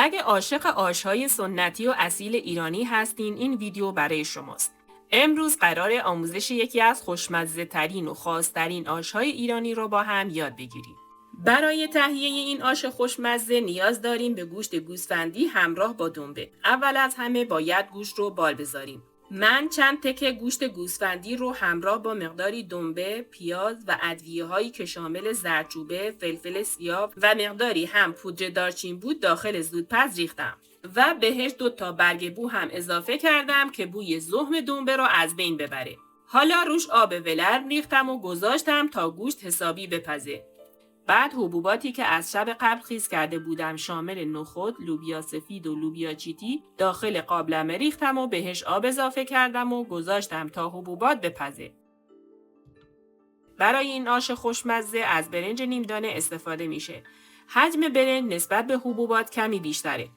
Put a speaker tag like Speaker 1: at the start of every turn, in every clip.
Speaker 1: اگه عاشق آش‌های سنتی و اصیل ایرانی هستین این ویدیو برای شماست. امروز قرار آموزش یکی از خوشمزه ترین و خاص‌ترین آش‌های ایرانی رو با هم یاد بگیریم. برای تهیه این آش خوشمزه نیاز داریم به گوشت گوسفندی همراه با دنبه. اول از همه باید گوشت رو بال بذاریم. من چند تکه گوشت گوسفندی رو همراه با مقداری دنبه، پیاز و ادویه‌هایی که شامل زردچوبه، فلفل سیاه و مقداری هم پودر دارچین بود داخل زودپز ریختم و بهش 2 تا برگ بو هم اضافه کردم که بوی زخم دنبه رو از بین ببره. حالا روش آب ولرم ریختم و گذاشتم تا گوشت حسابی بپزه. بعد حبوباتی که از شب قبل خیس کرده بودم شامل نخود، لوبیا سفید و لوبیا چیتی داخل قابلمه ریختم و بهش آب اضافه کردم و گذاشتم تا حبوبات بپزه. برای این آش خوشمزه از برنج نیمدانه استفاده میشه. حجم برنج نسبت به حبوبات کمی بیشتره.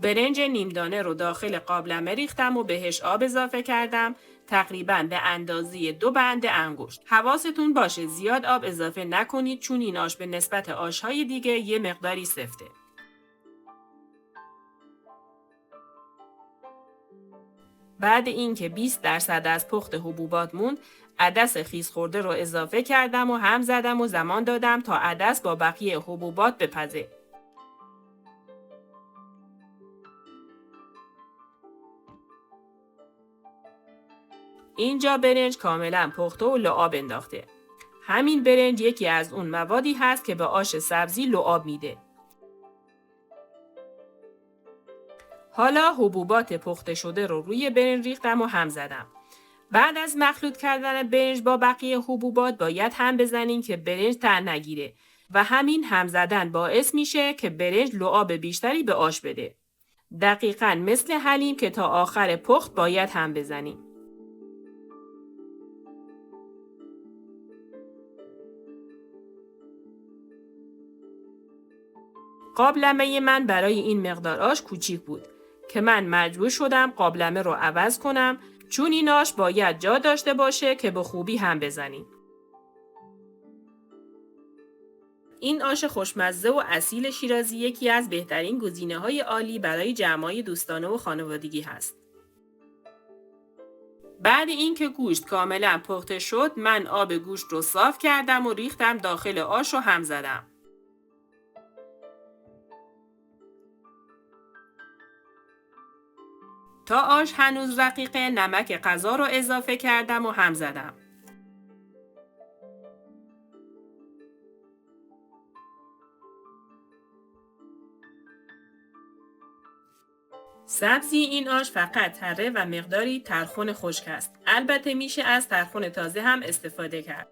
Speaker 1: برنج نیمدانه رو داخل قابلمه ریختم و بهش آب اضافه کردم تقریباً به اندازه 2 بند انگشت. حواستون باشه زیاد آب اضافه نکنید چون این آش به نسبت آش‌های دیگه یه مقداری سفته. بعد اینکه 20% از پخت حبوبات موند، عدس خیس خورده رو اضافه کردم و هم زدم و زمان دادم تا عدس با بقیه حبوبات بپزه. اینجا برنج کاملا پخته و لعاب انداخته. همین برنج یکی از اون موادی هست که به آش سبزی لعاب میده. حالا حبوبات پخته شده رو روی برنج ریختم و هم زدم. بعد از مخلوط کردن برنج با بقیه حبوبات باید هم بزنین که برنج تر نگیره و همین هم زدن باعث میشه که برنج لعاب بیشتری به آش بده. دقیقاً مثل حلیم که تا آخر پخت باید هم بزنیم. قابلمه من برای این مقدار آش کوچیک بود که من مجبور شدم قابلمه رو عوض کنم چون این آش باید جا داشته باشه که به خوبی هم بزنیم. این آش خوشمزه و اصیل شیرازی یکی از بهترین گزینه‌های عالی برای جمع‌های دوستانه و خانوادگی هست. بعد اینکه گوشت کاملا پخته شد من آب گوشت رو صاف کردم و ریختم داخل آش و هم زدم. تا آش هنوز رقیقه نمک غذا رو اضافه کردم و هم زدم. سبزی این آش فقط تره و مقداری ترخون خشک است. البته میشه از ترخون تازه هم استفاده کرد.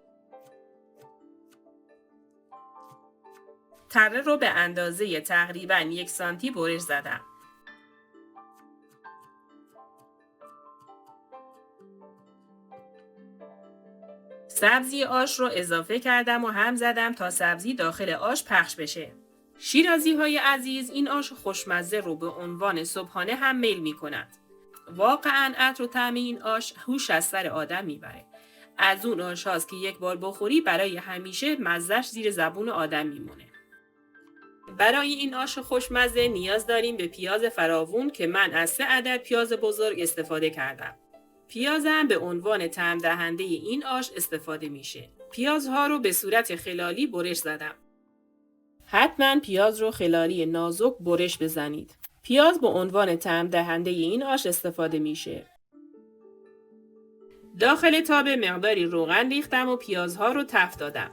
Speaker 1: تره رو به اندازه تقریباً 1 سانتی برش زدم. سبزی آش رو اضافه کردم و هم زدم تا سبزی داخل آش پخش بشه. شیرازی‌های عزیز این آش خوشمزه رو به عنوان صبحانه هم میل می‌کند. واقعاً عطر و طعم این آش هوش از سر آدم میبره. از اون آش هاست که یک بار بخوری برای همیشه مزه‌اش زیر زبون آدم میمونه. برای این آش خوشمزه نیاز داریم به پیاز فراوون که من از 3 عدد پیاز بزرگ استفاده کردم. پیازم به عنوان طعم دهنده این آش استفاده میشه. پیازها رو به صورت خلالی برش زدم. حتما پیاز رو خلالی نازک برش بزنید. پیاز به عنوان طعم دهنده این آش استفاده میشه. داخل تاب مقداری روغن ریختم و پیازها رو تفت دادم.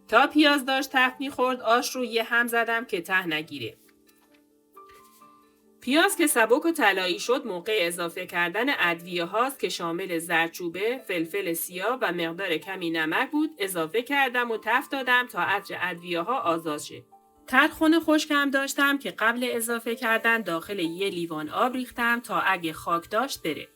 Speaker 1: تا پیاز داشت تفت میخورد آش رو یه هم زدم که ته نگیره. پیاز که سبک و طلایی شد موقع اضافه کردن ادویه هاست که شامل زردچوبه، فلفل سیاه و مقدار کمی نمک بود اضافه کردم و تفت دادم تا عطر ادویه ها آزاد شه. ترخون خشکم داشتم که قبل اضافه کردن داخل 1 لیوان آب ریختم تا اگه خاک داشت بره.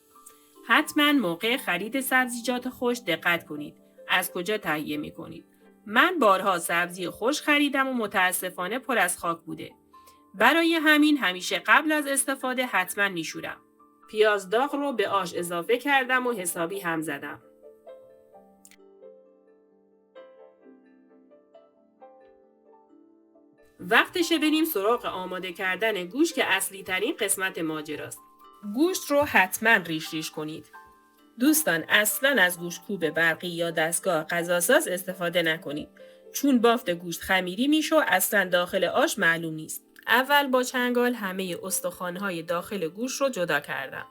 Speaker 1: حتما موقع خرید سبزیجات خشک دقت کنید. از کجا تهیه میکنید؟ من بارها سبزی خشک خریدم و متاسفانه پر از خاک بوده. برای همین همیشه قبل از استفاده حتما میشورم. پیاز داغ رو به آش اضافه کردم و حسابی هم زدم. وقتشه بریم سراغ آماده کردن گوشت که اصلی ترین قسمت ماجراست. گوشت رو حتما ریش ریش کنید. دوستان اصلا از گوشت کوب برقی یا دستگاه غذاساز استفاده نکنید. چون بافت گوشت خمیری میشه و اصلا داخل آش معلوم نیست. اول با چنگال همه استخوان‌های داخل گوشت رو جدا کردم.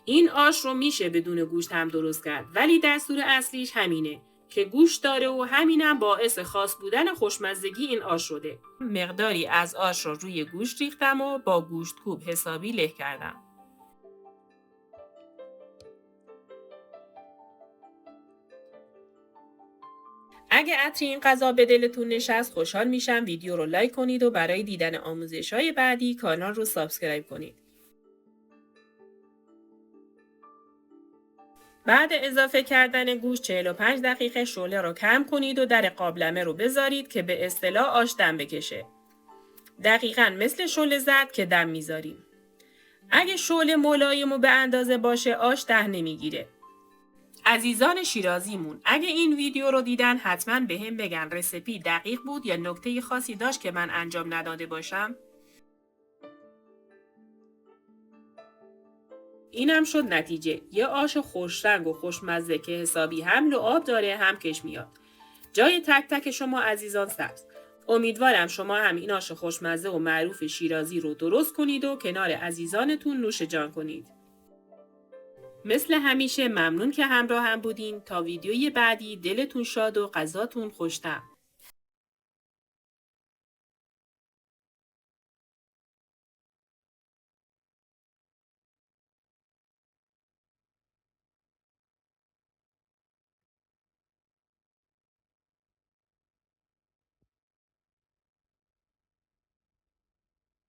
Speaker 1: این آش رو میشه بدون گوشت هم درست کرد ولی دستور اصلیش همینه که گوشت داره و همینم باعث خاص بودن خوشمزگی این آش شده. مقداری از آش رو روی گوشت ریختم و با گوشت کوب حسابی له کردم. اگه عطر این غذا به دلتون نشست خوشحال میشم ویدیو رو لایک کنید و برای دیدن آموزش‌های بعدی کانال رو سابسکرایب کنید. بعد اضافه کردن گوشت 45 دقیقه شعله رو کم کنید و در قابلمه رو بذارید که به اصطلاح آش دم بکشه. دقیقاً مثل شعله زرد که دم میذاریم. اگه شعله ملایم و به اندازه باشه آش ده نمیگیره. عزیزان شیرازیمون اگه این ویدیو رو دیدن حتما به هم بگن رسیپی دقیق بود یا نکته خاصی داشت که من انجام نداده باشم. اینم شد نتیجه. یه آش خوشرنگ و خوشمزه که حسابی هم لعاب داره هم کش میاد. جای تک تک شما عزیزان سبز. امیدوارم شما هم این آش خوشمزه و معروف شیرازی رو درست کنید و کنار عزیزانتون نوش جان کنید. مثل همیشه ممنون که همراه هم بودین. تا ویدیوی بعدی دلتون شاد و غذاتون خوش‌طعم.